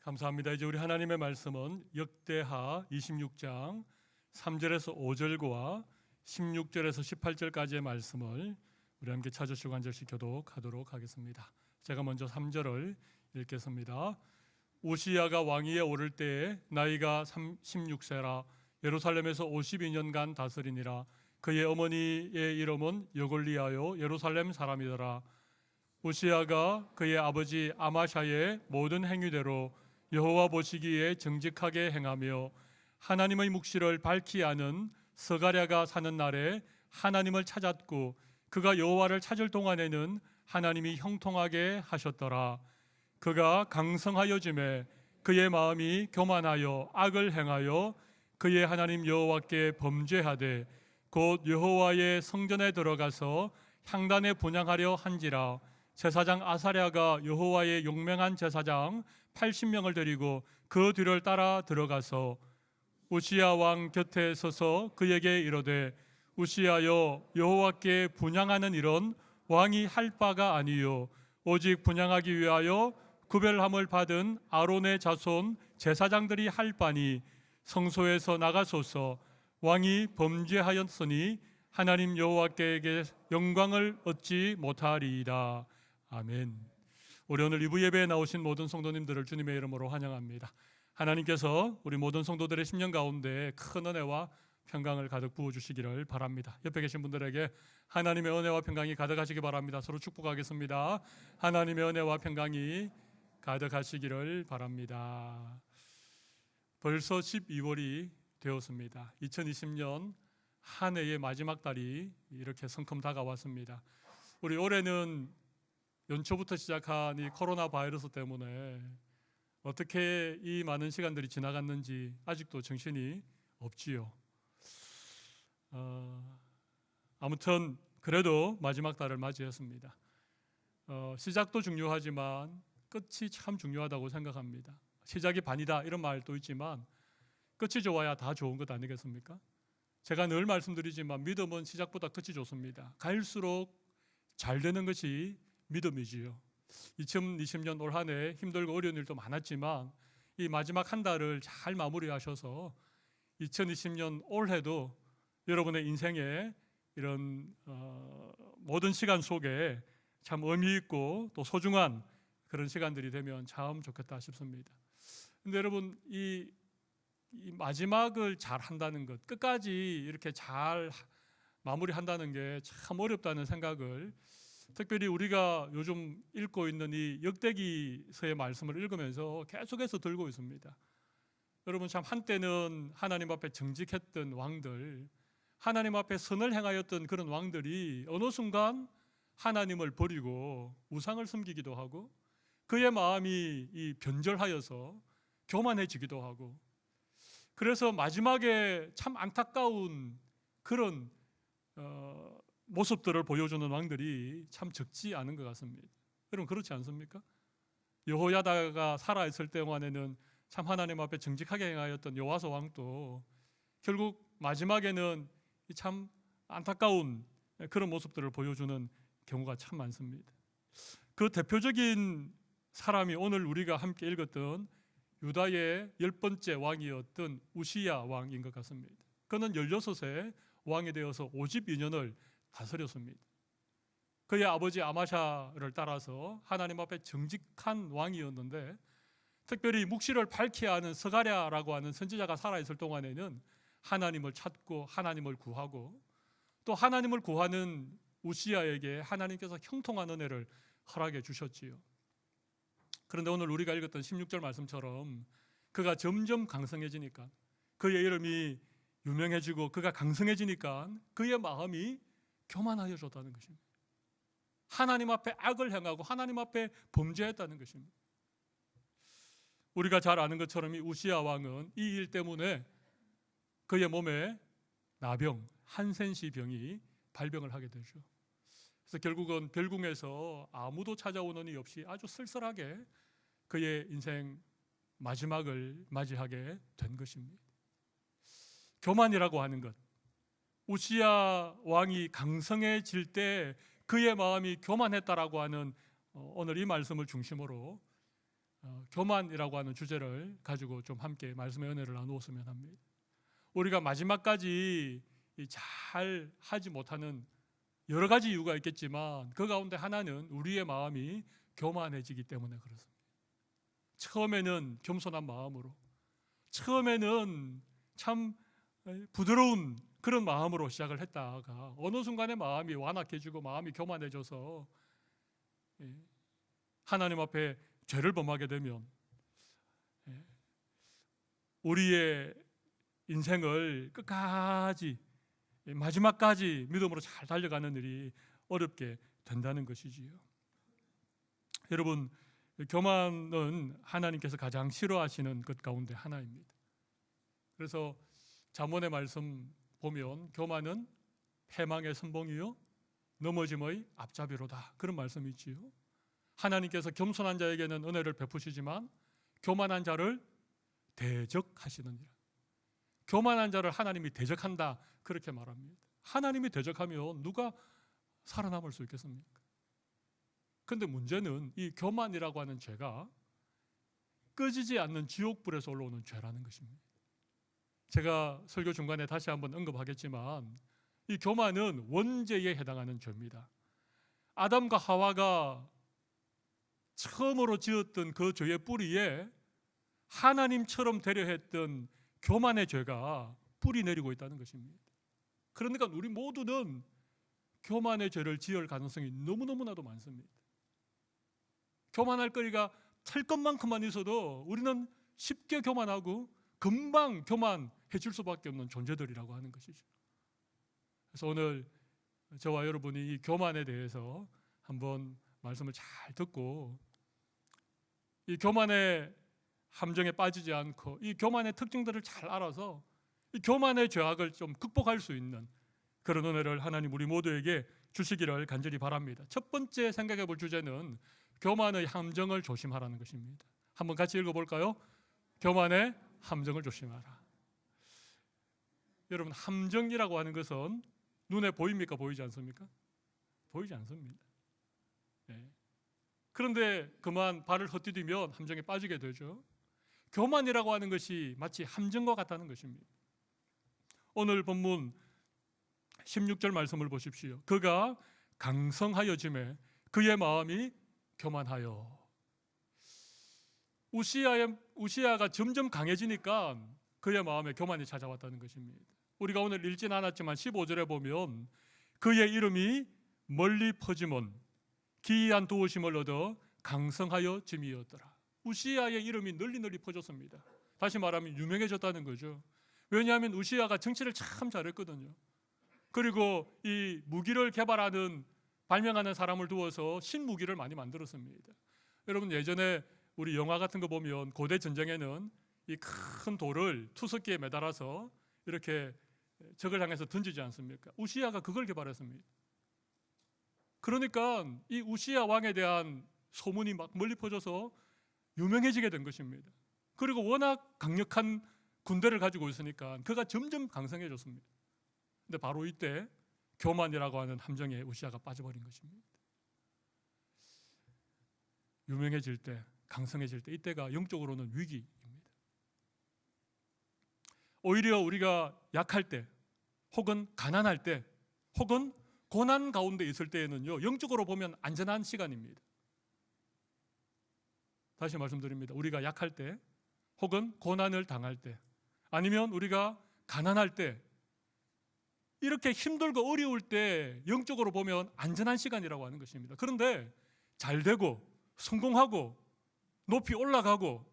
감사합니다. 이제 우리 하나님의 말씀은 역대하 26장 3절에서 5절과 16절에서 18절까지의 말씀을 우리 함께 찾으시고 한 절씩 교독하도록 하겠습니다. 제가 먼저 3절을 읽겠습니다. 우시야가 왕위에 오를 때에 나이가 16세라 예루살렘에서 52년간 다스리니라. 그의 어머니의 이름은 여골리아요 예루살렘 사람이더라. 우시야가 그의 아버지 아마샤의 모든 행위대로 여호와 보시기에 정직하게 행하며 하나님의 묵시를 밝히 아는 스가랴가 사는 날에 하나님을 찾았고 그가 여호와를 찾을 동안에는 하나님이 형통하게 하셨더라. 그가 강성하여짐에 그의 마음이 교만하여 악을 행하여 그의 하나님 여호와께 범죄하되 곧 여호와의 성전에 들어가서 향단에 분향하려 한지라. 제사장 아사랴가 여호와의 용맹한 제사장 80명을 데리고 그 뒤를 따라 들어가서 우시야 왕 곁에 서서 그에게 이르되 우시야여 여호와께 분향하는 일은 왕이 할 바가 아니요 오직 분향하기 위하여 구별함을 받은 아론의 자손 제사장들이 할 바니 성소에서 나가소서. 왕이 범죄하였으니 하나님 여호와께 영광을 얻지 못하리이다. 아멘. 우리 오늘 2부 예배에 나오신 모든 성도님들을 주님의 이름으로 환영합니다. 하나님께서 우리 모든 성도들의 심령 가운데 큰 은혜와 평강을 가득 부어주시기를 바랍니다. 옆에 계신 분들에게 하나님의 은혜와 평강이 가득하시기 바랍니다. 서로 축복하겠습니다. 하나님의 은혜와 평강이 가득하시기를 바랍니다. 벌써 12월이 되었습니다. 2020년 한 해의 마지막 달이 이렇게 성큼 다가왔습니다. 우리 올해는 연초부터 시작한 이 코로나 바이러스 때문에 어떻게 이 많은 시간들이 지나갔는지 아직도 정신이 없지요. 아무튼 그래도 마지막 달을 맞이했습니다. 시작도 중요하지만 끝이 참 중요하다고 생각합니다. 시작이 반이다 이런 말도 있지만 끝이 좋아야 다 좋은 것 아니겠습니까? 제가 늘 말씀드리지만 믿음은 시작보다 끝이 좋습니다. 갈수록 잘 되는 것이 믿음이지요. 2020년 올 한 해 힘들고 어려운 일도 많았지만 이 마지막 한 달을 잘 마무리하셔서 2020년 올해도 여러분의 인생에 이런 모든 시간 속에 참 의미 있고 또 소중한 그런 시간들이 되면 참 좋겠다 싶습니다. 근데 여러분 이 마지막을 잘 한다는 것, 끝까지 이렇게 잘 마무리한다는 게 참 어렵다는 생각을 특별히 우리가 요즘 읽고 있는 이 역대기서의 말씀을 읽으면서 계속해서 들고 있습니다. 여러분 참 한때는 하나님 앞에 정직했던 왕들, 하나님 앞에 선을 행하였던 그런 왕들이 어느 순간 하나님을 버리고 우상을 섬기기도 하고 그의 마음이 이 변절하여서 교만해지기도 하고 그래서 마지막에 참 안타까운 그런 모습들을 보여주는 왕들이 참 적지 않은 것 같습니다. 여러분 그렇지 않습니까? 여호야다가 살아있을 동안에는 참 하나님 앞에 정직하게 행하였던 여호와서 왕도 결국 마지막에는 참 안타까운 그런 모습들을 보여주는 경우가 참 많습니다. 그 대표적인 사람이 오늘 우리가 함께 읽었던 유다의 10번째 왕이었던 우시야 왕인 것 같습니다. 그는 16세 왕이 되어서 52년을 다스렸습니다. 그의 아버지 아마샤를 따라서 하나님 앞에 정직한 왕이었는데 특별히 묵시를 밝히 하는 스가랴라고 하는 선지자가 살아있을 동안에는 하나님을 찾고 하나님을 구하고 또 하나님을 구하는 우시야에게 하나님께서 형통한 은혜를 허락해 주셨지요. 그런데 오늘 우리가 읽었던 16절 말씀처럼 그가 점점 강성해지니까 그의 이름이 유명해지고 그가 강성해지니까 그의 마음이 교만하여졌다는 것입니다. 하나님 앞에 악을 행하고 하나님 앞에 범죄했다는 것입니다. 우리가 잘 아는 것처럼 이 우시야 왕은 이 일 때문에 그의 몸에 나병, 한센시 병이 발병을 하게 되죠. 그래서 결국은 별궁에서 아무도 찾아오는 이 없이 아주 쓸쓸하게 그의 인생 마지막을 맞이하게 된 것입니다. 교만이라고 하는 것, 우시야 왕이 강성해질 때 그의 마음이 교만했다라고 하는 오늘 이 말씀을 중심으로 교만이라고 하는 주제를 가지고 좀 함께 말씀의 은혜를 나누었으면 합니다. 우리가 마지막까지 잘 하지 못하는 여러 가지 이유가 있겠지만 그 가운데 하나는 우리의 마음이 교만해지기 때문에 그렇습니다. 처음에는 겸손한 마음으로, 처음에는 참 부드러운 그런 마음으로 시작을 했다가 어느 순간에 마음이 완악해지고 마음이 교만해져서 하나님 앞에 죄를 범하게 되면 우리의 인생을 끝까지 마지막까지 믿음으로 잘 달려가는 일이 어렵게 된다는 것이지요. 여러분, 교만은 하나님께서 가장 싫어하시는 것 가운데 하나입니다. 그래서 잠언의 말씀 보면 교만은 패망의 선봉이요 넘어짐의 앞잡이로다, 그런 말씀이 있지요. 하나님께서 겸손한 자에게는 은혜를 베푸시지만 교만한 자를 대적하시느니라. 교만한 자를 하나님이 대적한다, 그렇게 말합니다. 하나님이 대적하면 누가 살아남을 수 있겠습니까? 그런데 문제는 이 교만이라고 하는 죄가 꺼지지 않는 지옥불에서 올라오는 죄라는 것입니다. 제가 설교 중간에 다시 한번 언급하겠지만 이 교만은 원죄에 해당하는 죄입니다. 아담과 하와가 처음으로 지었던 그 죄의 뿌리에 하나님처럼 되려 했던 교만의 죄가 뿌리 내리고 있다는 것입니다. 그러니까 우리 모두는 교만의 죄를 지을 가능성이 너무너무나도 많습니다. 교만할 거리가 찰 것만큼만 있어도 우리는 쉽게 교만하고 금방 교만해질 수밖에 없는 존재들이라고 하는 것이죠. 그래서 오늘 저와 여러분이 이 교만에 대해서 한번 말씀을 잘 듣고 이 교만의 함정에 빠지지 않고 이 교만의 특징들을 잘 알아서 이 교만의 죄악을 좀 극복할 수 있는 그런 은혜를 하나님 우리 모두에게 주시기를 간절히 바랍니다. 첫 번째 생각해 볼 주제는 교만의 함정을 조심하라는 것입니다. 한번 같이 읽어볼까요? 교만의 함정을 조심하라. 여러분, 함정이라고 하는 것은 눈에 보입니까? 보이지 않습니까? 보이지 않습니다. 네. 그런데 그만 발을 헛디디면 함정에 빠지게 되죠. 교만이라고 하는 것이 마치 함정과 같다는 것입니다. 오늘 본문 16절 말씀을 보십시오. 그가 강성하여짐에 그의 마음이 교만하여. 우시야가 점점 강해지니까 그의 마음에 교만이 찾아왔다는 것입니다. 우리가 오늘 읽진 않았지만 15절에 보면 그의 이름이 멀리 퍼짐은 기이한 도우심을 얻어 강성하여 짐이었더라. 우시야의 이름이 널리 퍼졌습니다. 다시 말하면 유명해졌다는 거죠. 왜냐하면 우시야가 정치를 참 잘했거든요. 그리고 이 무기를 개발하는 발명하는 사람을 두어서 신무기를 많이 만들었습니다. 여러분, 예전에 우리 영화 같은 거 보면 고대 전쟁에는 이 큰 돌을 투석기에 매달아서 이렇게 적을 향해서 던지지 않습니까? 우시야가 그걸 개발했습니다. 그러니까 이 우시야 왕에 대한 소문이 막 멀리 퍼져서 유명해지게 된 것입니다. 그리고 워낙 강력한 군대를 가지고 있으니까 그가 점점 강성해졌습니다. 근데 바로 이때 교만이라고 하는 함정에 우시야가 빠져버린 것입니다. 유명해질 때, 강성해질 때, 이때가 영적으로는 위기입니다. 오히려 우리가 약할 때, 혹은 가난할 때, 혹은 고난 가운데 있을 때에는요, 영적으로 보면 안전한 시간입니다. 다시 말씀드립니다. 우리가 약할 때, 혹은 고난을 당할 때, 아니면 우리가 가난할 때, 이렇게 힘들고 어려울 때 영적으로 보면 안전한 시간이라고 하는 것입니다. 그런데 잘 되고 성공하고 높이 올라가고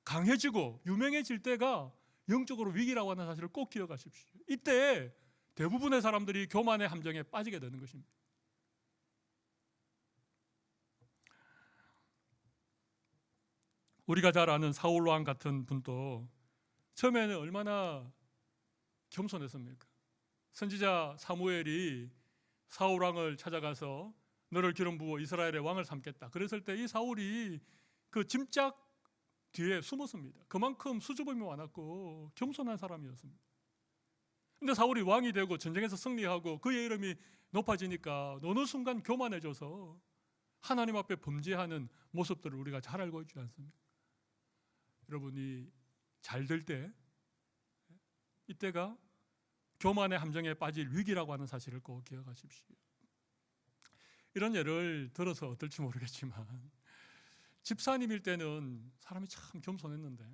강해지고 유명해질 때가 영적으로 위기라고 하는 사실을 꼭 기억하십시오. 이때 대부분의 사람들이 교만의 함정에 빠지게 되는 것입니다. 우리가 잘 아는 사울 왕 같은 분도 처음에는 얼마나 겸손했습니까? 선지자 사무엘이 사울 왕을 찾아가서 너를 기름 부어 이스라엘의 왕을 삼겠다. 그랬을 때 이 사울이 그 짐짝 뒤에 숨었습니다. 그만큼 수줍음이 많았고 겸손한 사람이었습니다. 근데 사울이 왕이 되고 전쟁에서 승리하고 그의 이름이 높아지니까 어느 순간 교만해져서 하나님 앞에 범죄하는 모습들을 우리가 잘 알고 있지 않습니까? 여러분이 잘 될 때, 이때가 교만의 함정에 빠질 위기라고 하는 사실을 꼭 기억하십시오. 이런 예를 들어서 어떨지 모르겠지만, 집사님일 때는 사람이 참 겸손했는데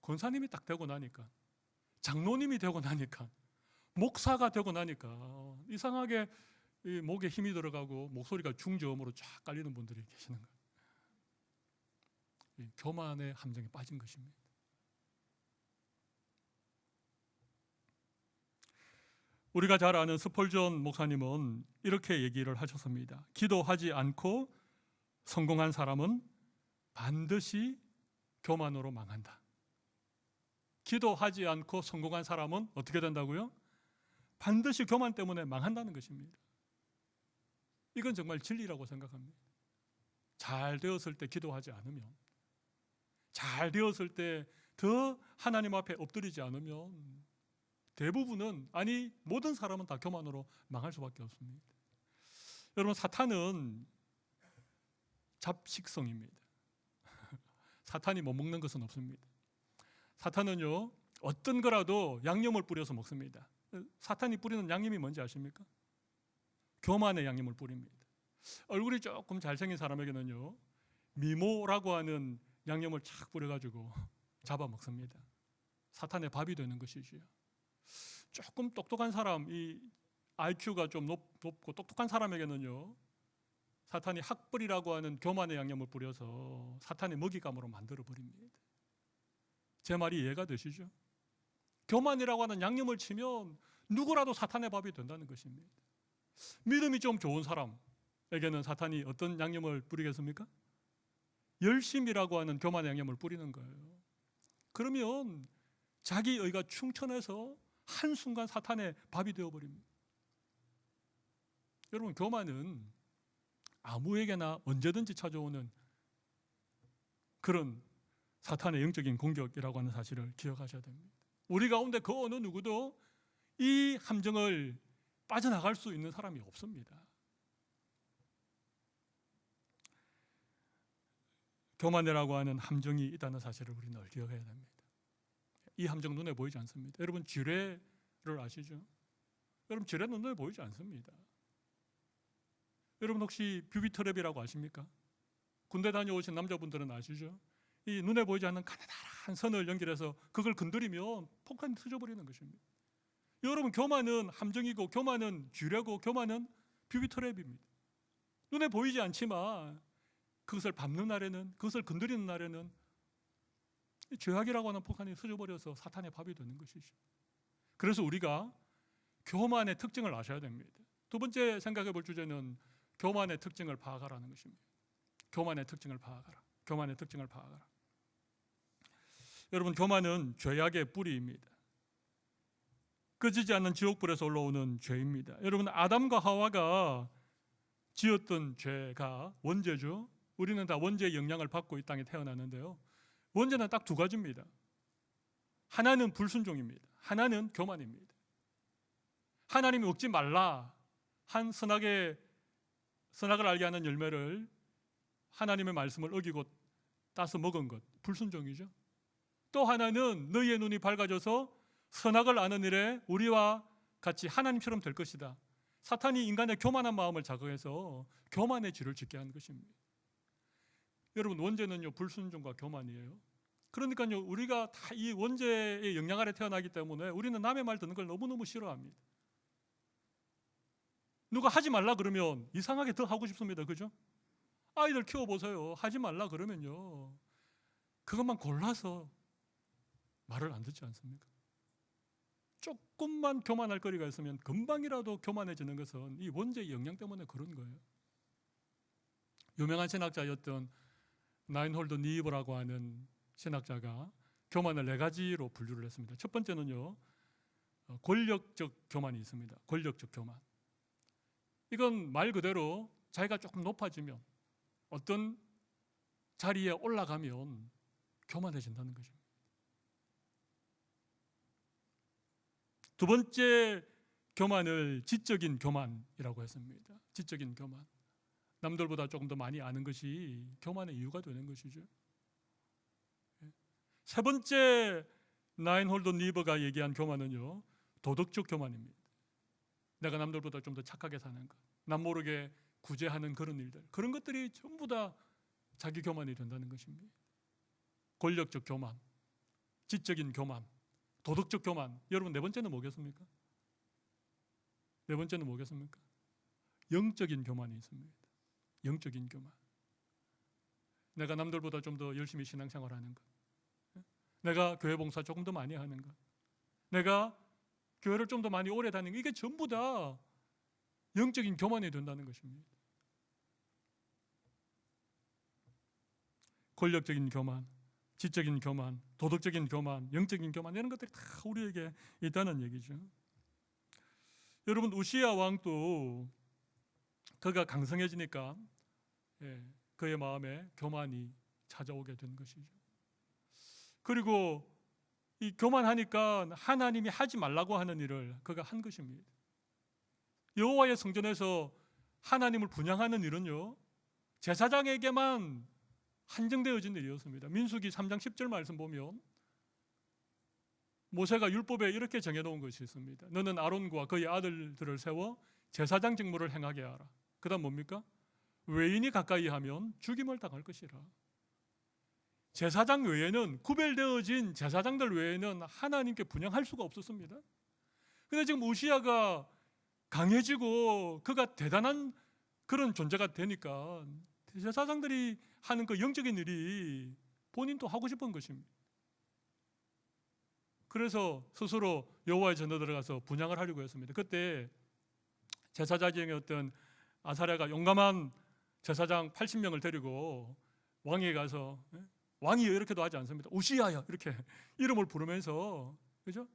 권사님이 딱 되고 나니까, 장로님이 되고 나니까, 목사가 되고 나니까 이상하게 목에 힘이 들어가고 목소리가 중저음으로 쫙 깔리는 분들이 계시는 거예요. 교만의 함정에 빠진 것입니다. 우리가 잘 아는 스펄전 목사님은 이렇게 얘기를 하셨습니다. 기도하지 않고 성공한 사람은 반드시 교만으로 망한다. 기도하지 않고 성공한 사람은 어떻게 된다고요? 반드시 교만 때문에 망한다는 것입니다. 이건 정말 진리라고 생각합니다. 잘 되었을 때 기도하지 않으면, 잘 되었을 때 더 하나님 앞에 엎드리지 않으면 대부분은, 아니 모든 사람은 다 교만으로 망할 수밖에 없습니다. 여러분, 사탄은 잡식성입니다. 사탄이 못 먹는 것은 없습니다. 사탄은요, 어떤 거라도 양념을 뿌려서 먹습니다. 사탄이 뿌리는 양념이 뭔지 아십니까? 교만의 양념을 뿌립니다. 얼굴이 조금 잘생긴 사람에게는요, 미모라고 하는 양념을 착 뿌려가지고 잡아먹습니다. 사탄의 밥이 되는 것이지요. 조금 똑똑한 사람, 이 IQ가 좀 높고 똑똑한 사람에게는요, 사탄이 학벌이라고 하는 교만의 양념을 뿌려서 사탄의 먹잇감으로 만들어버립니다. 제 말이 이해가 되시죠? 교만이라고 하는 양념을 치면 누구라도 사탄의 밥이 된다는 것입니다. 믿음이 좀 좋은 사람에게는 사탄이 어떤 양념을 뿌리겠습니까? 열심이라고 하는 교만의 양념을 뿌리는 거예요. 그러면 자기의가 충천해서 한순간 사탄의 밥이 되어버립니다. 여러분, 교만은 아무에게나 언제든지 찾아오는 그런 사탄의 영적인 공격이라고 하는 사실을 기억하셔야 됩니다. 우리 가운데 그 어느 누구도 이 함정을 빠져나갈 수 있는 사람이 없습니다. 교만이라고 하는 함정이 있다는 사실을 우리는 늘 기억해야 됩니다. 이 함정 눈에 보이지 않습니다. 여러분, 지뢰를 아시죠? 여러분, 지뢰는 눈에 보이지 않습니다. 여러분, 혹시 뷰비 트랩이라고 아십니까? 군대 다녀오신 남자분들은 아시죠? 이 눈에 보이지 않는 가느다란 선을 연결해서 그걸 건드리면 폭탄이 터져버리는 것입니다. 여러분, 교만은 함정이고, 교만은 지뢰고, 교만은 뷰비 트랩입니다. 눈에 보이지 않지만 그것을 밟는 날에는, 그것을 건드리는 날에는 죄악이라고 하는 폭탄이 터져버려서 사탄의 밥이 되는 것이죠. 그래서 우리가 교만의 특징을 아셔야 됩니다. 두 번째 생각해 볼 주제는 교만의 특징을 파악하라는 것입니다. 교만의 특징을 파악하라. 교만의 특징을 파악하라. 여러분, 교만은 죄악의 뿌리입니다. 꺼지지 않는 지옥불에서 올라오는 죄입니다. 여러분, 아담과 하와가 지었던 죄가 원죄죠. 우리는 다 원죄의 영향을 받고 이 땅에 태어났는데요, 원죄는 딱 두 가지입니다. 하나는 불순종입니다. 하나는 교만입니다. 하나님이 먹지 말라 한 선악을 알게 하는 열매를, 하나님의 말씀을 어기고 따서 먹은 것, 불순종이죠. 또 하나는 너희의 눈이 밝아져서 선악을 아는 일에 우리와 같이 하나님처럼 될 것이다. 사탄이 인간의 교만한 마음을 자극해서 교만의 죄를 짓게 한 것입니다. 여러분, 원죄는요, 불순종과 교만이에요. 그러니까요, 우리가 다 이 원죄의 영향 아래 태어나기 때문에 우리는 남의 말 듣는 걸 너무너무 싫어합니다. 누가 하지 말라 그러면 이상하게 더 하고 싶습니다. 그죠? 아이들 키워보세요. 하지 말라 그러면요, 그것만 골라서 말을 안 듣지 않습니까? 조금만 교만할 거리가 있으면 금방이라도 교만해지는 것은 이 원죄의 영향 때문에 그런 거예요. 유명한 신학자였던 나인홀드 니이버라고 하는 신학자가 교만을 4가지로 분류를 했습니다. 첫 번째는요, 권력적 교만이 있습니다. 권력적 교만. 이건 말 그대로 자기가 조금 높아지면, 어떤 자리에 올라가면 교만해진다는 것입니다. 두 번째 교만을 지적인 교만이라고 했습니다. 지적인 교만. 남들보다 조금 더 많이 아는 것이 교만의 이유가 되는 것이죠. 세 번째 라인홀드 니버가 얘기한 교만은요, 도덕적 교만입니다. 내가 남들보다 좀 더 착하게 사는 것, 남 모르게 구제하는 그런 일들, 그런 것들이 전부 다 자기 교만이 된다는 것입니다. 권력적 교만, 지적인 교만, 도덕적 교만. 여러분, 네 번째는 뭐겠습니까? 네 번째는 뭐겠습니까? 영적인 교만이 있습니다. 영적인 교만. 내가 남들보다 좀 더 열심히 신앙생활하는 것, 내가 교회 봉사 조금 더 많이 하는 것, 내가 교회를 좀 더 많이 오래 다니는 것, 이게 전부 다 영적인 교만이 된다는 것입니다. 권력적인 교만, 지적인 교만, 도덕적인 교만, 영적인 교만, 이런 것들이 다 우리에게 있다는 얘기죠. 여러분, 우시야 왕도 그가 강성해지니까 그의 마음에 교만이 찾아오게 된 것이죠. 그리고 이 교만하니까 하나님이 하지 말라고 하는 일을 그가 한 것입니다. 여호와의 성전에서 하나님을 분향하는 일은요, 제사장에게만 한정되어진 일이었습니다. 민수기 3장 10절 말씀 보면 모세가 율법에 이렇게 정해놓은 것이 있습니다. 너는 아론과 그의 아들들을 세워 제사장 직무를 행하게 하라. 그 다음 뭡니까? 외인이 가까이 하면 죽임을 당할 것이라. 제사장 외에는, 구별되어진 제사장들 외에는 하나님께 분향할 수가 없었습니다. 그런데 지금 우시야가 강해지고 그가 대단한 그런 존재가 되니까 제사장들이 하는 그 영적인 일이 본인도 하고 싶은 것입니다. 그래서 스스로 여호와의 전에 들어가서 분향을 하려고 했습니다. 그때 제사장 중에 어떤 아사랴가 용감한 제사장 80명을 데리고 왕에게 가서, 왕이여 이렇게도 하지 않습니다. 우시야여 이렇게 이름을 부르면서, 그죠?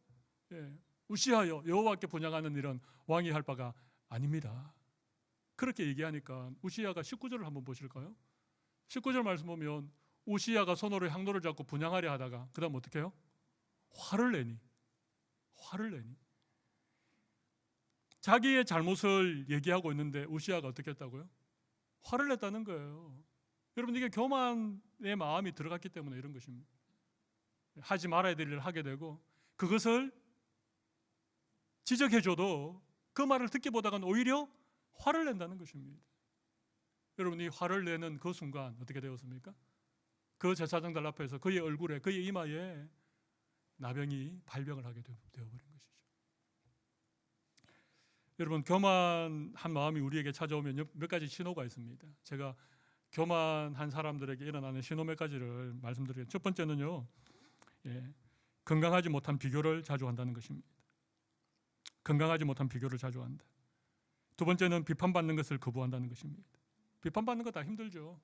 우시야여, 여호와께 분향하는 일은 왕이 할 바가 아닙니다. 그렇게 얘기하니까 우시야가 19절을 한번 보실까요? 19절 말씀 보면 우시야가 손으로 향로를 잡고 분향하려 하다가 그 다음 어떻게 해요? 화를 내니. 자기의 잘못을 얘기하고 있는데 우시야가 어떻게 했다고요? 화를 냈다는 거예요. 여러분, 이게 교만의 마음이 들어갔기 때문에 이런 것입니다. 하지 말아야 될 일을 하게 되고, 그것을 지적해줘도 그 말을 듣기보다는 오히려 화를 낸다는 것입니다. 여러분, 이 화를 내는 그 순간 어떻게 되었습니까? 그 제사장들 앞에서 그의 얼굴에, 그의 이마에 나병이 발병을 하게 되어버린 것이죠. 여러분, 교만한 마음이 우리에게 찾아오면 몇 가지 신호가 있습니다. 제가 교만한 사람들에게 일어나는 신호 몇 가지를 말씀드리겠습니다. 첫 번째는요, 건강하지 못한 비교를 자주 한다는 것입니다. 건강하지 못한 비교를 자주 한다. 두 번째는 비판받는 것을 거부한다는 것입니다. 비판받는 거 다 힘들죠.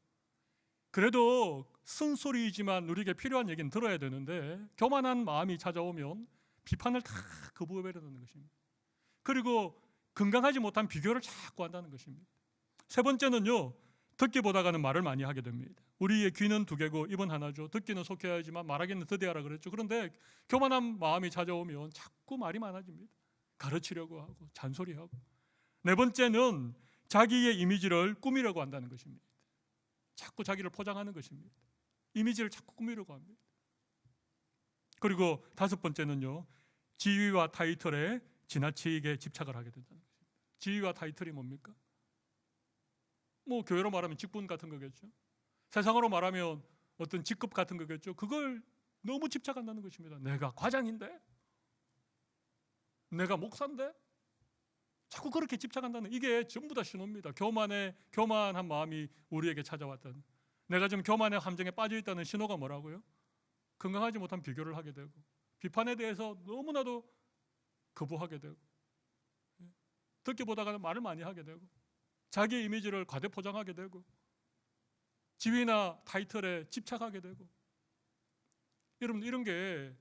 그래도 쓴소리이지만 우리에게 필요한 얘기는 들어야 되는데 교만한 마음이 찾아오면 비판을 다 거부해버리는 것입니다. 그리고 건강하지 못한 비교를 자꾸 한다는 것입니다. 세 번째는요, 듣기보다가는 말을 많이 하게 됩니다. 우리의 귀는 두 개고 입은 하나죠. 듣기는 속해야지만 말하기는 더디하라 그랬죠. 그런데 교만한 마음이 찾아오면 자꾸 말이 많아집니다. 가르치려고 하고 잔소리하고. 네 번째는 자기의 이미지를 꾸미려고 한다는 것입니다. 자꾸 자기를 포장하는 것입니다. 이미지를 자꾸 꾸미려고 합니다. 그리고 다섯 번째는요, 지위와 타이틀에 지나치게 집착을 하게 된다는 것입니다. 지위와 타이틀이 뭡니까? 뭐 교회로 말하면 직분 같은 거겠죠. 세상으로 말하면 어떤 직급 같은 거겠죠. 그걸 너무 집착한다는 것입니다. 내가 과장인데, 내가 목사인데, 자꾸 그렇게 집착한다는, 이게 전부 다 신호입니다. 교만한 마음이 우리에게 찾아왔다는, 내가 지금 교만의 함정에 빠져 있다는 신호가 뭐라고요? 건강하지 못한 비교를 하게 되고, 비판에 대해서 너무나도 거부하게 되고, 듣기보다가 말을 많이 하게 되고, 자기의 이미지를 과대 포장하게 되고, 지위나 타이틀에 집착하게 되고. 여러분, 이런 게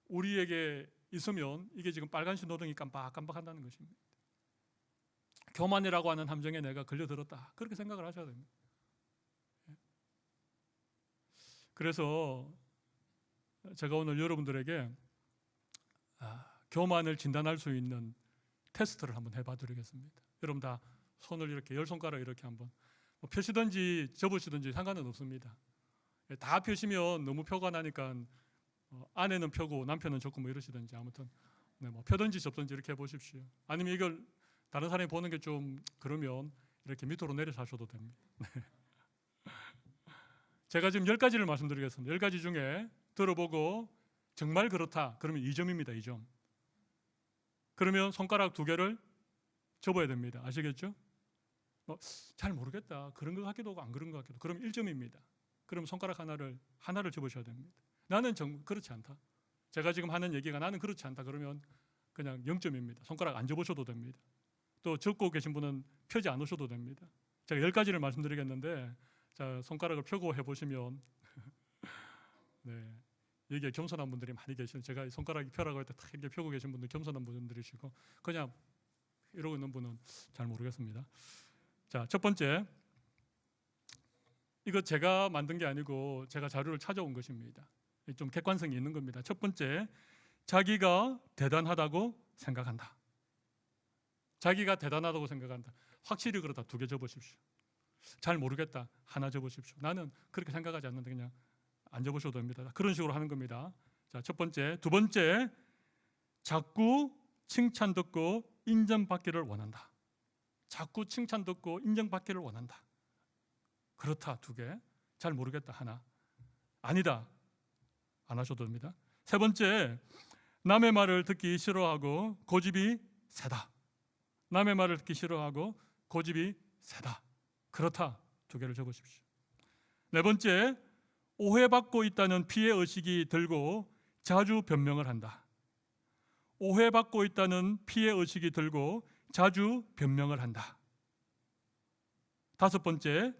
우리에게 있으면 이게 지금 빨간 신호등이 깜빡깜빡한다는 것입니다. 교만이라고 하는 함정에 내가 걸려들었다, 그렇게 생각을 하셔야 됩니다. 그래서 제가 오늘 여러분들에게 교만을 진단할 수 있는 테스트를 한번 해봐 드리겠습니다. 여러분 다 손을 이렇게, 열 손가락 이렇게 한번 펴시든지 접으시든지 상관은 없습니다. 다 펴시면 너무 표가 나니까 아내는 펴고 남편은 접고 뭐 이러시든지 아무튼 뭐 펴든지 접든지 이렇게 해보십시오. 아니면 이걸 다른 사람이 보는 게 좀 그러면 이렇게 밑으로 내려서 하셔도 됩니다. 제가 지금 10가지를 말씀드리겠습니다. 10가지 중에 들어보고 정말 그렇다 그러면 2점입니다. 2점. 그러면 손가락 2개를 접어야 됩니다. 아시겠죠? 잘 모르겠다. 그런 것 같기도 하고 안 그런 것 같기도 하고. 그럼 1점입니다. 그럼 손가락 하나를 접으셔야 됩니다. 나는 그렇지 않다. 제가 지금 하는 얘기가 나는 그렇지 않다. 그러면 그냥 0점입니다. 손가락 안 접으셔도 됩니다. 또 접고 계신 분은 펴지 않으셔도 됩니다. 제가 10가지를 말씀드리겠는데 자, 손가락을 펴고 해보시면 네, 여기에 겸손한 분들이 많이 계시는 제가 손가락이 펴라고 할 때 딱 이렇게 펴고 계신 분들 겸손한 분들이시고 그냥 이러고 있는 분은 잘 모르겠습니다. 자, 첫 번째 이거 제가 만든 게 아니고 제가 자료를 찾아온 것입니다. 좀 객관성이 있는 겁니다. 첫 번째, 자기가 대단하다고 생각한다. 자기가 대단하다고 생각한다. 확실히 그렇다. 2개 접으십시오. 잘 모르겠다. 하나 접으십시오. 나는 그렇게 생각하지 않는데 그냥 안 접으셔도 됩니다. 그런 식으로 하는 겁니다. 자, 첫 번째. 두 번째, 자꾸 칭찬 듣고 인정받기를 원한다. 자꾸 칭찬 듣고 인정받기를 원한다. 그렇다. 2개. 잘 모르겠다. 하나. 아니다. 안 하셔도 됩니다. 세 번째, 남의 말을 듣기 싫어하고 고집이 세다. 남의 말을 듣기 싫어하고 고집이 세다. 그렇다. 2개를 적으십시오. 네 번째, 오해받고 있다는 피해의식이 들고 자주 변명을 한다. 오해받고 있다는 피해의식이 들고 자주 변명을 한다. 다섯 번째,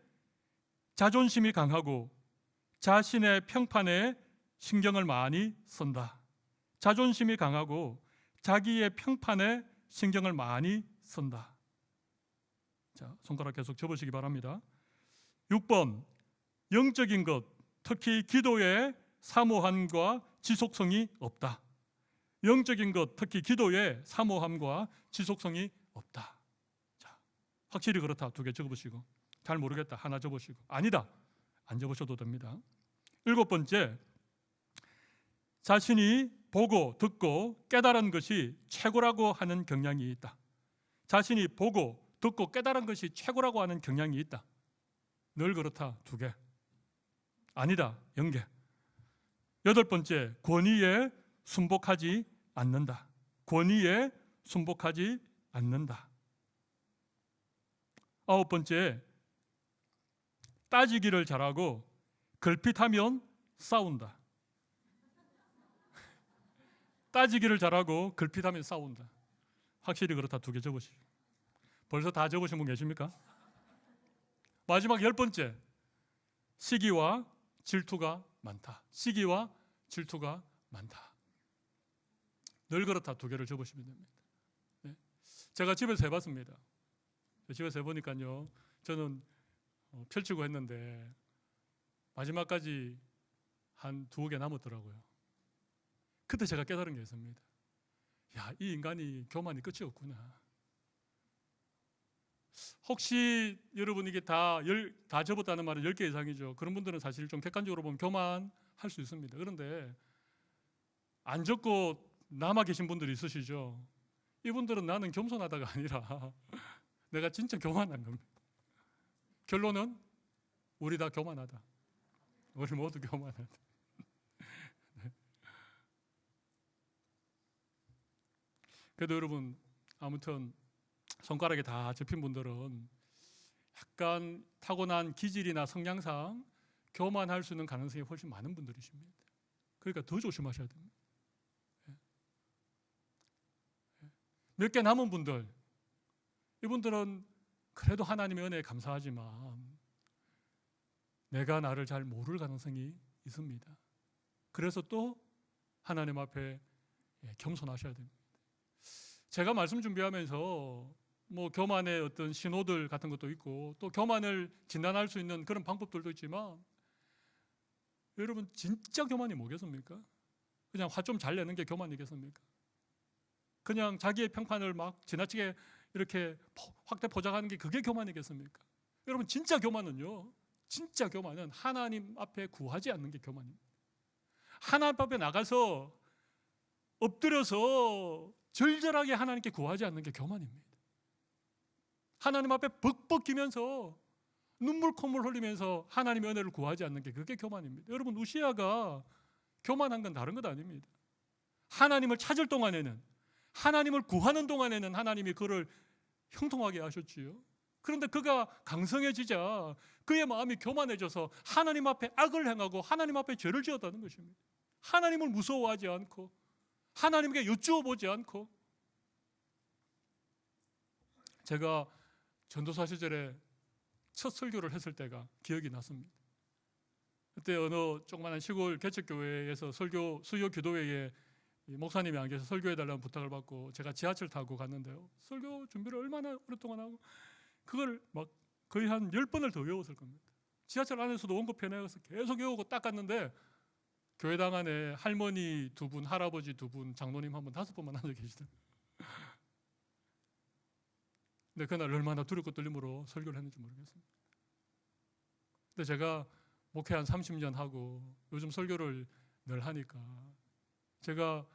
자존심이 강하고 자신의 평판에 신경을 많이 쓴다. 자존심이 강하고 자기의 평판에 신경을 많이 쓴다. 자, 손가락 계속 접으시기 바랍니다. 6번, 영적인 것, 특히 기도에 사모함과 지속성이 없다. 영적인 것, 특히 기도에 사모함과 지속성이 없다. 자, 확실히 그렇다. 2개 적어보시고 잘 모르겠다. 하나 적으시고 아니다. 안 적으셔도 됩니다. 7번째, 자신이 보고 듣고 깨달은 것이 최고라고 하는 경향이 있다. 자신이 보고 듣고 깨달은 것이 최고라고 하는 경향이 있다. 늘 그렇다. 2개. 아니다. 0개. 8번째, 권위에 순복하지 않는다. 권위에 순복하지 않는다. 9번째, 따지기를 잘하고 걸핏하면 싸운다. 따지기를 잘하고 걸핏하면 싸운다. 확실히 그렇다. 2개 적으시죠. 벌써 다 적으신 분 계십니까? 마지막 10번째, 시기와 질투가 많다. 시기와 질투가 많다. 늘 그렇다. 2개를 적으시면 됩니다. 네? 제가 집에서 해봤습니다. 집에서 해보니까요, 저는 펼치고 했는데 마지막까지 한 2개 남았더라고요. 그때 제가 깨달은 게 있습니다. 야, 이 인간이 교만이 끝이 없구나. 혹시 여러분 이게 다 접었다는 말은 10개 이상이죠. 그런 분들은 사실 좀 객관적으로 보면 교만할 수 있습니다. 그런데 안 접고 남아 계신 분들이 있으시죠. 이분들은 나는 겸손하다가 아니라 내가 진짜 교만한 겁니다. 결론은 우리 다 교만하다. 우리 모두 교만하다. 네. 그래도 여러분 아무튼 손가락에 다 접힌 분들은 약간 타고난 기질이나 성향상 교만할 수 있는 가능성이 훨씬 많은 분들이십니다. 그러니까 더 조심하셔야 됩니다. 몇 개 남은 분들, 이분들은 그래도 하나님의 은혜에 감사하지만 내가 나를 잘 모를 가능성이 있습니다. 그래서 또 하나님 앞에 겸손하셔야 됩니다. 제가 말씀 준비하면서 뭐 교만의 어떤 신호들 같은 것도 있고 또 교만을 진단할 수 있는 그런 방법들도 있지만 여러분 진짜 교만이 뭐겠습니까? 그냥 화 좀 잘 내는 게 교만이겠습니까? 그냥 자기의 평판을 막 지나치게 이렇게 확대 포장하는 게 그게 교만이겠습니까? 여러분 진짜 교만은요, 진짜 교만은 하나님 앞에 구하지 않는 게 교만입니다. 하나님 앞에 나가서 엎드려서 절절하게 하나님께 구하지 않는 게 교만입니다. 하나님 앞에 벅벅 기면서 눈물 콧물 흘리면서 하나님의 은혜를 구하지 않는 게 그게 교만입니다. 여러분, 우시야가 교만한 건 다른 것 아닙니다. 하나님을 찾을 동안에는, 하나님을 구하는 동안에는 하나님이 그를 형통하게 하셨지요. 그런데 그가 강성해지자 그의 마음이 교만해져서 하나님 앞에 악을 행하고 하나님 앞에 죄를 지었다는 것입니다. 하나님을 무서워하지 않고 하나님께 여쭈어 보지 않고. 제가 전도사 시절에 첫 설교를 했을 때가 기억이 났습니다. 그때 어느 조그마한 시골 개척교회에서 수요 기도회에 목사님이 안 계셔서 설교해달라는 부탁을 받고 제가 지하철 타고 갔는데요. 설교 준비를 얼마나 오랫동안 하고 그걸 막 거의 한 10번을 더 외웠을 겁니다. 지하철 안에서도 원고 편해서 계속 외우고 딱 갔는데 교회당 안에 할머니 2분, 할아버지 2분, 장로님 1분, 5번만 앉아 계시더라고요. 근데 그날 얼마나 두렵고 떨림으로 설교를 했는지 모르겠습니다. 근데 제가 목회 한 30년 하고 요즘 설교를 늘 하니까 제가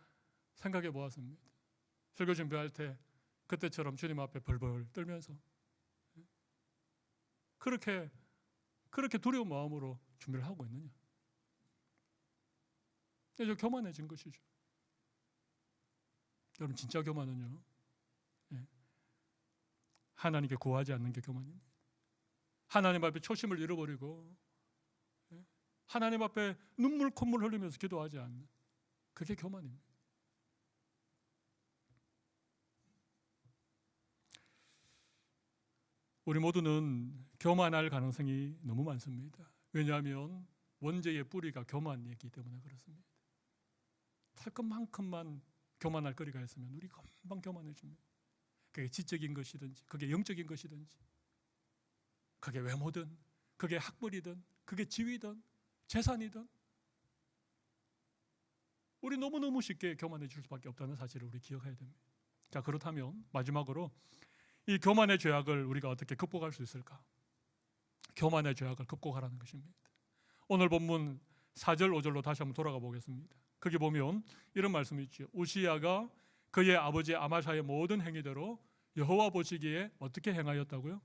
생각해 보았습니다. 설교 준비할 때 그때처럼 주님 앞에 벌벌 떨면서 그렇게 두려운 마음으로 준비를 하고 있느냐. 이제 교만해진 것이죠. 여러분, 진짜 교만은요, 하나님께 구하지 않는 게 교만입니다. 하나님 앞에 초심을 잃어버리고 하나님 앞에 눈물 콧물 흘리면서 기도하지 않는, 그게 교만입니다. 우리 모두는 교만할 가능성이 너무 많습니다. 왜냐하면 원죄의 뿌리가 교만이기 때문에 그렇습니다. 탈 것만큼만 교만할 거리가 있으면 우리 금방 교만해집니다. 그게 지적인 것이든지 그게 영적인 것이든지 그게 외모든 그게 학벌이든 그게 지위든 재산이든 우리 너무너무 쉽게 교만해질 수밖에 없다는 사실을 우리 기억해야 됩니다. 자, 그렇다면 마지막으로 이 교만의 죄악을 우리가 어떻게 극복할 수 있을까? 교만의 죄악을 극복하라는 것입니다. 오늘 본문 4절 5절로 다시 한번 돌아가 보겠습니다. 거기 보면 이런 말씀이 있죠. 우시야가 그의 아버지 아마샤의 모든 행위대로 여호와 보시기에 어떻게 행하였다고요?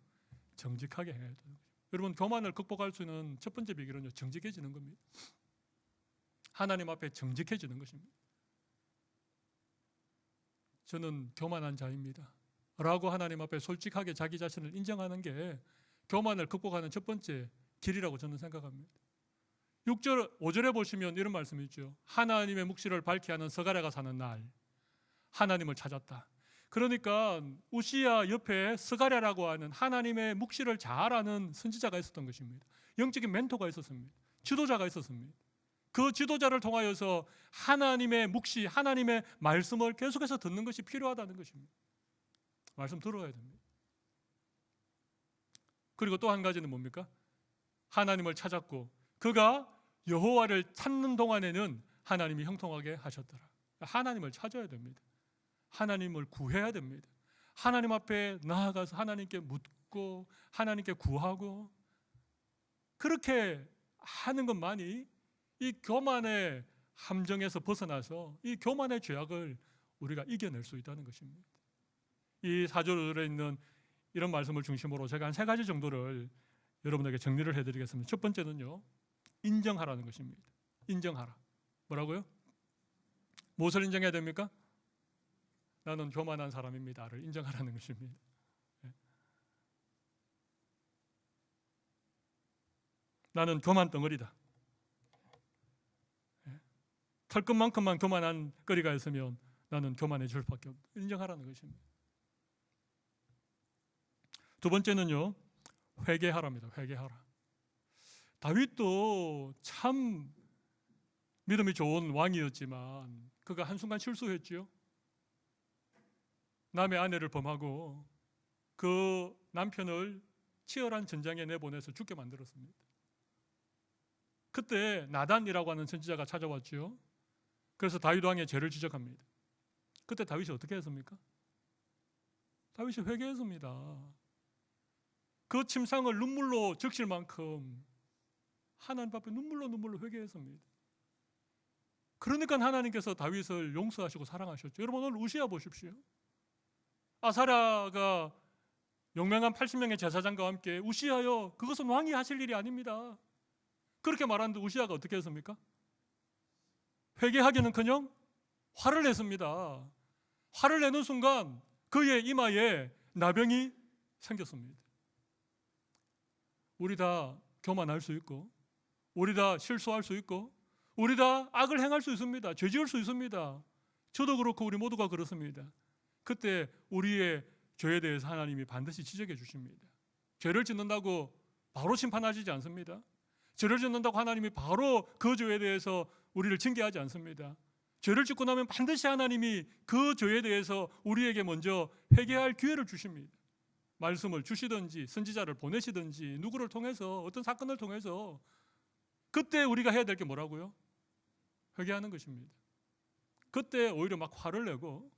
정직하게 행하였다는 거죠. 여러분, 교만을 극복할 수 있는 첫 번째 비결은요, 정직해지는 겁니다. 하나님 앞에 정직해지는 것입니다. 저는 교만한 자입니다 라고 하나님 앞에 솔직하게 자기 자신을 인정하는 게 교만을 극복하는 첫 번째 길이라고 저는 생각합니다. 6절, 5절에 보시면 이런 말씀이 있죠. 하나님의 묵시를 밝히 하는 스가랴가 사는 날 하나님을 찾았다. 그러니까 우시야 옆에 스가랴라고 하는 하나님의 묵시를 잘 아는 선지자가 있었던 것입니다. 영적인 멘토가 있었습니다. 지도자가 있었습니다. 그 지도자를 통하여서 하나님의 묵시, 하나님의 말씀을 계속해서 듣는 것이 필요하다는 것입니다. 말씀 들어야 됩니다. 그리고 또 한 가지는 뭡니까? 하나님을 찾았고 그가 여호와를 찾는 동안에는 하나님이 형통하게 하셨더라. 하나님을 찾아야 됩니다. 하나님을 구해야 됩니다. 하나님 앞에 나아가서 하나님께 묻고 하나님께 구하고 그렇게 하는 것만이 이 교만의 함정에서 벗어나서 이 교만의 죄악을 우리가 이겨낼 수 있다는 것입니다. 이 4절에 있는 이런 말씀을 중심으로 제가 한 3가지 정도를 여러분에게 정리를 해드리겠습니다. 첫 번째는요, 인정하라는 것입니다. 인정하라. 뭐라고요? 무엇을 인정해야 됩니까? 나는 교만한 사람입니다를 인정하라는 것입니다. 나는 교만 덩어리다. 털 것만큼만 교만한 거리가 있으면 나는 교만해질 수밖에 없다. 인정하라는 것입니다. 두 번째는요, 회개하라입니다. 회개하라. 다윗도 참 믿음이 좋은 왕이었지만 그가 한순간 실수했지요. 남의 아내를 범하고 그 남편을 치열한 전장에 내보내서 죽게 만들었습니다. 그때 나단이라고 하는 선지자가 찾아왔죠. 그래서 다윗 왕의 죄를 지적합니다. 그때 다윗이 어떻게 했습니까? 다윗이 회개했습니다. 그 침상을 눈물로 적실 만큼 하나님 앞에 눈물로 회개했습니다. 그러니까 하나님께서 다윗을 용서하시고 사랑하셨죠. 여러분 오늘 우시야 보십시오. 아사랴가 용맹한 80명의 제사장과 함께 우시야여 그것은 왕이 하실 일이 아닙니다. 그렇게 말하는데 우시야가 어떻게 했습니까? 회개하기는커녕 화를 냈습니다. 화를 내는 순간 그의 이마에 나병이 생겼습니다. 우리 다 교만할 수 있고 우리 다 실수할 수 있고 우리 다 악을 행할 수 있습니다. 죄 지을 수 있습니다. 저도 그렇고 우리 모두가 그렇습니다. 그때 우리의 죄에 대해서 하나님이 반드시 지적해 주십니다. 죄를 짓는다고 바로 심판하시지 않습니다. 죄를 짓는다고 하나님이 바로 그 죄에 대해서 우리를 징계하지 않습니다. 죄를 짓고 나면 반드시 하나님이 그 죄에 대해서 우리에게 먼저 회개할 기회를 주십니다. 말씀을 주시든지 선지자를 보내시든지 누구를 통해서 어떤 사건을 통해서 그때 우리가 해야 될 게 뭐라고요? 회개하는 것입니다. 그때 오히려 막 화를 내고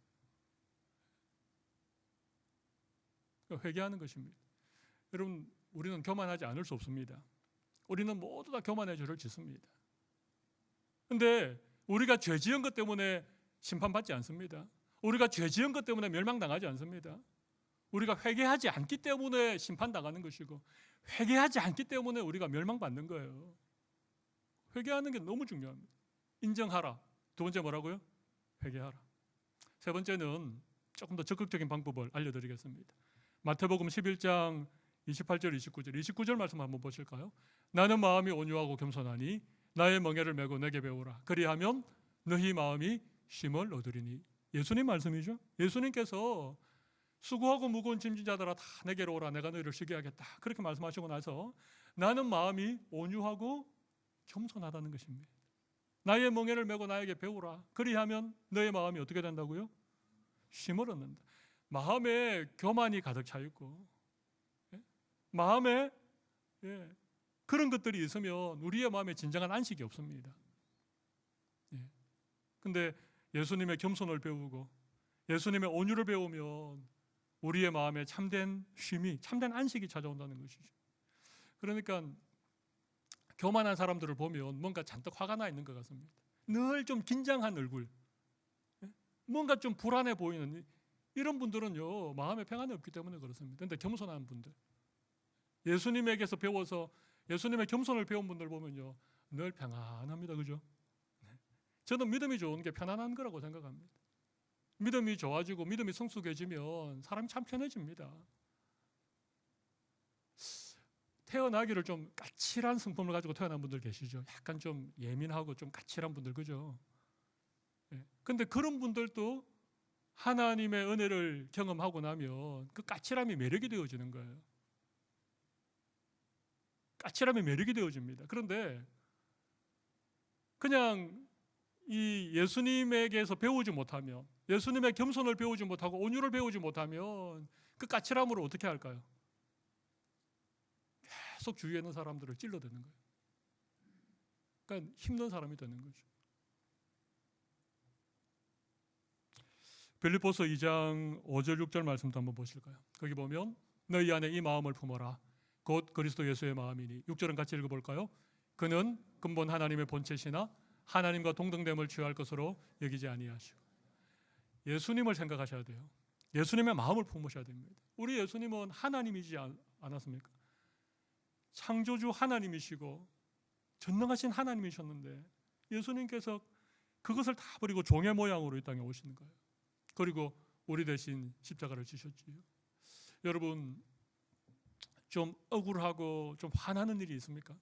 회개하는 것입니다. 여러분 우리는 교만하지 않을 수 없습니다. 우리는 모두 다 교만의 죄를 짓습니다. 그런데 우리가 죄 지은 것 때문에 심판받지 않습니다. 우리가 죄 지은 것 때문에 멸망당하지 않습니다. 우리가 회개하지 않기 때문에 심판당하는 것이고 회개하지 않기 때문에 우리가 멸망받는 거예요. 회개하는 게 너무 중요합니다. 인정하라. 두 번째 뭐라고요? 회개하라. 세 번째는 조금 더 적극적인 방법을 알려드리겠습니다. 마태복음 11장 28절 29절 말씀 한번 보실까요? 나는 마음이 온유하고 겸손하니 나의 멍에를 메고 내게 배우라. 그리하면 너희 마음이 쉼을 얻으리니. 예수님 말씀이죠. 예수님께서 수고하고 무거운 짐진 자들아 다 내게로 오라. 내가 너희를 쉬게 하겠다. 그렇게 말씀하시고 나서 나는 마음이 온유하고 겸손하다는 것입니다. 나의 멍에를 메고 나에게 배우라. 그리하면 너의 마음이 어떻게 된다고요? 쉼을 얻는다. 마음에 교만이 가득 차 있고 마음에 그런 것들이 있으면 우리의 마음에 진정한 안식이 없습니다. 근데 예수님의 겸손을 배우고 예수님의 온유를 배우면 우리의 마음에 참된 쉼이, 참된 안식이 찾아온다는 것이죠. 그러니까 교만한 사람들을 보면 뭔가 잔뜩 화가 나 있는 것 같습니다. 늘 좀 긴장한 얼굴, 뭔가 좀 불안해 보이는 이런 분들은요 마음에 평안이 없기 때문에 그렇습니다. 그런데 겸손한 분들, 예수님에게서 배워서 예수님의 겸손을 배운 분들 보면요 늘 평안합니다. 그죠? 저는 믿음이 좋은 게 편안한 거라고 생각합니다. 믿음이 좋아지고 믿음이 성숙해지면 사람이 참 편해집니다. 태어나기를 좀 까칠한 성품을 가지고 태어난 분들 계시죠. 약간 좀 예민하고 좀 까칠한 분들, 그죠? 근데 그런 분들도 하나님의 은혜를 경험하고 나면 그 까칠함이 매력이 되어지는 거예요. 까칠함이 매력이 되어집니다. 그런데 그냥 이 예수님에게서 배우지 못하면, 예수님의 겸손을 배우지 못하고 온유를 배우지 못하면 그 까칠함으로 어떻게 할까요? 계속 주위에 있는 사람들을 찔러대는 거예요. 그러니까 힘든 사람이 되는 거죠. 빌립보서 2장 5절 6절 말씀도 한번 보실까요? 거기 보면 너희 안에 이 마음을 품어라. 곧 그리스도 예수의 마음이니. 6절은 같이 읽어볼까요? 그는 근본 하나님의 본체시나 하나님과 동등됨을 취할 것으로 여기지 아니하시고. 예수님을 생각하셔야 돼요. 예수님의 마음을 품으셔야 됩니다. 우리 예수님은 하나님이지 않았습니까? 창조주 하나님이시고 전능하신 하나님이셨는데 예수님께서 그것을 다 버리고 종의 모양으로 이 땅에 오시는 거예요. 그리고 우리 대신 십자가를 지셨지요. 여러분 좀 억울하고 좀 화나는 일이 있습니까?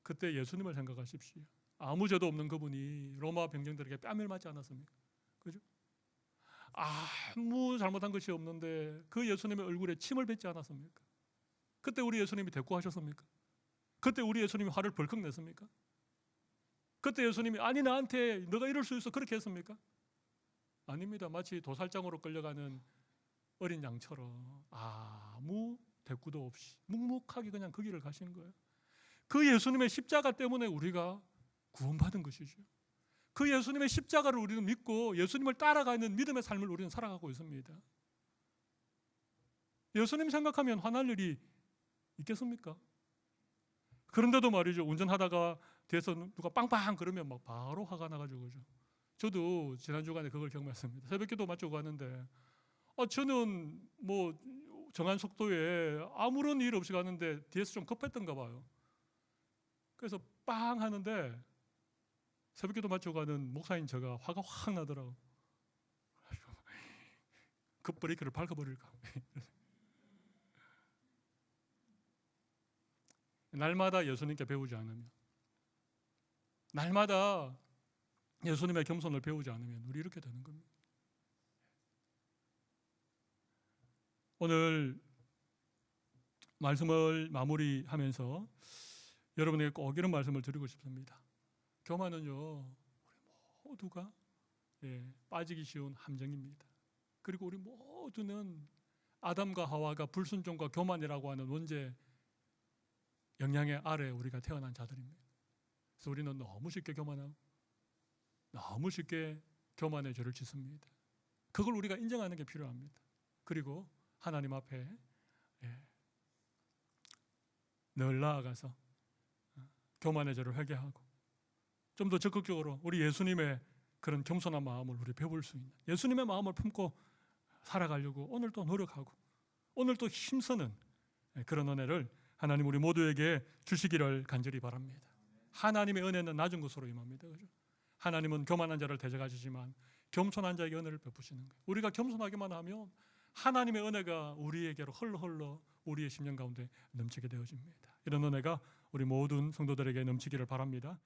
그때 예수님을 생각하십시오. 아무 죄도 없는 그분이 로마 병정들에게 뺨을 맞지 않았습니까? 그죠? 아무 잘못한 것이 없는데 그 예수님의 얼굴에 침을 뱉지 않았습니까? 그때 우리 예수님이 대꾸하셨습니까? 그때 우리 예수님이 화를 벌컥 냈습니까? 그때 예수님이 아니 나한테 너가 이럴 수 있어 그렇게 했습니까? 아닙니다. 마치 도살장으로 끌려가는 어린 양처럼 아무 대꾸도 없이 묵묵하게 그냥 그 길을 가시는 거예요. 그 예수님의 십자가 때문에 우리가 구원받은 것이죠. 그 예수님의 십자가를 우리는 믿고 예수님을 따라가는 믿음의 삶을 우리는 살아가고 있습니다. 예수님 생각하면 화날 일이 있겠습니까? 그런데도 말이죠, 운전하다가 뒤에서 누가 빵빵 그러면 막 바로 화가 나가지고 그죠. 저도 지난 주간에 그걸 경험했습니다. 새벽기도 마치고 가는데 저는 뭐 정한 속도에 아무런 일 없이 가는데 뒤에서 좀 급했던가 봐요. 그래서 빵 하는데 새벽기도 마치고 가는 목사인 제가 화가 확 나더라고. 급 브레이크를 밟아버릴까. 날마다 예수님께 배우지 않으면, 날마다 예수님의 겸손을 배우지 않으면 우리 이렇게 되는 겁니다. 오늘 말씀을 마무리하면서 여러분에게 꼭 이런 말씀을 드리고 싶습니다. 교만은요, 우리 모두가 빠지기 쉬운 함정입니다. 그리고 우리 모두는 아담과 하와가 불순종과 교만이라고 하는 원죄 영향의 아래 우리가 태어난 자들입니다. 그래서 우리는 너무 쉽게 교만하고 너무 쉽게 교만의 죄를 짓습니다. 그걸 우리가 인정하는 게 필요합니다. 그리고 하나님 앞에 늘 나아가서 교만의 죄를 회개하고 좀 더 적극적으로 우리 예수님의 그런 겸손한 마음을 우리 배울 수 있는, 예수님의 마음을 품고 살아가려고 오늘도 노력하고 오늘도 힘쓰는 그런 은혜를 하나님 우리 모두에게 주시기를 간절히 바랍니다. 하나님의 은혜는 낮은 곳으로 임합니다. 그죠? 하나님은 교만한 자를 대적하시지만 겸손한 자에게 은혜를 베푸시는 거예요. 우리가 겸손하기만 하면 하나님의 은혜가 우리에게로 흘러 우리의 심령 가운데 넘치게 되어집니다. 이런 은혜가 우리 모든 성도들에게 넘치기를 바랍니다.